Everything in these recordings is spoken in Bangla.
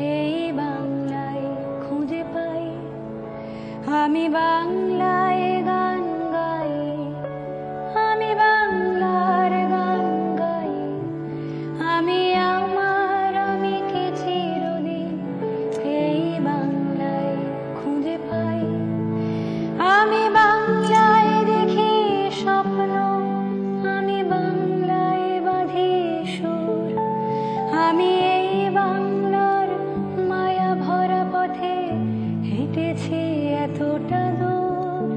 এই বাংলায় খুঁজে পাই। আমি বাংলায় গান গাই, আমি বাংলার গান গাই। আমি কি চিরদিন এই বাংলায় খুঁজে পাই। আমি বাংলায় দেখি স্বপ্ন, আমি বাংলায় বাঁধি সুর। আমি এই বাংলার মায়া ভরা পথে হেঁটেছি এতটা দূর।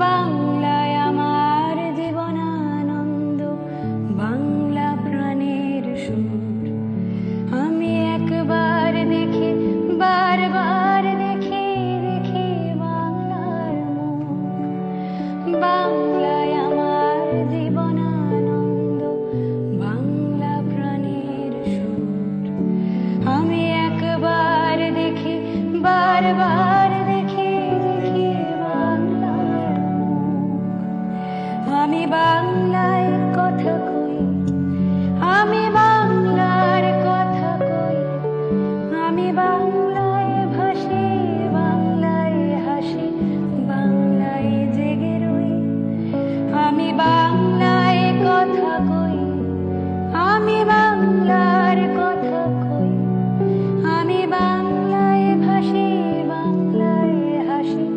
বাংলায় আমার জীবনানন্দ, বাংলা প্রাণের সুর। আমি একবার দেখি, বারবার দেখি, দেখি বাংলার মুখ। বাংলায় আমার জীবনানন্দ, বাংলা প্রাণের সুর। আমি একবার দেখি, বারবার দেখি, দেখি বাংলার মুখ। আমি বাংলায় কথা কই, আমি বাংলার কথা কই। আমি বাংলায় ভাসি, বাংলায় হাসি, বাংলায় জেগে রই। আমি বাংলায় কথা কই, আমি বাংলার কথা কই। আমি বাংলায় ভাসি, বাংলায় হাসি,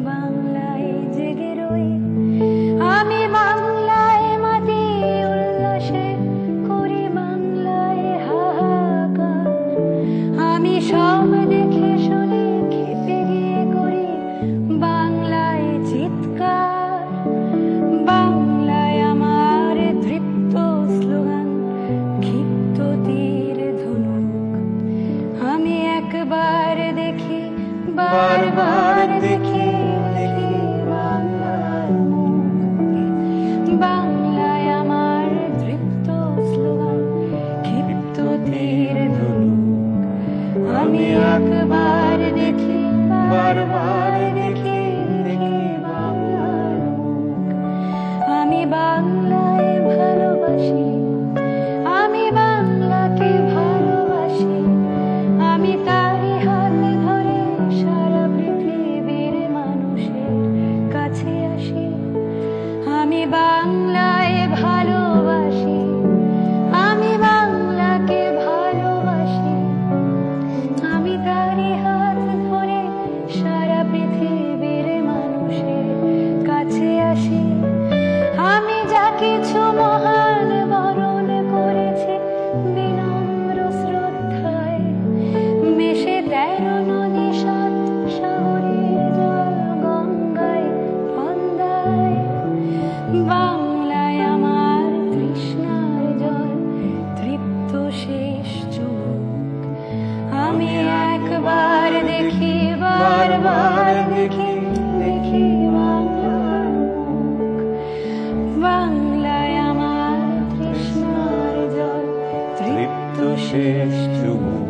বাংলায় জেগে রই। আমি বাংলায় মাতি উল্লাসে করি, বাংলায় হাহাকার। আমি সব দেখে শুনে খেপে গিয়ে করি বাংলায় চিৎকার। বাংলায় আমার তৃপ্ত স্লোগান, ক্ষিপ্ত তীর ধনুক। আমি একবার দেখি, বারবার দেখি, দেখি বাংলার মুখ। বাংলায় আমার তৃপ্ত স্লোগান, ক্ষিপ্ত তীর ধনুক। আমি একবার দেখি, বারবার দেখি, দেখি বাংলার মুখ। আমি বাংলায় ভালোবাসি, আমি বাংলাকে ভালোবাসি। আমি তারই হাত ধরে সারা পৃথিবীর মানুষের কাছে আসি। আমি বাংলায় ভালোবাসি, আমি বাংলাকে ভালোবাসি। আমি তারই হাত ধরে সারা পৃথিবীর মানুষের কাছে আসি। আমি যা কিছু মহান বরণ করেছি বিনম্র শ্রদ্ধায়, মেশে 13 নদী 7 সাগরের জল গঙ্গায় পদ্মায়। বাংলায় আমার তৃষ্ণার জল, তৃপ্ত শেষ চুমুক। আমি একবার দেখি, বারবার দেখি, দেখি বাংলার মুখ। বাংলায় আমার তৃষ্ণার জল, তৃপ্ত শেষ চুমুক।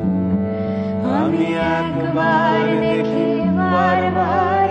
আমি একবার দেখি, বারবার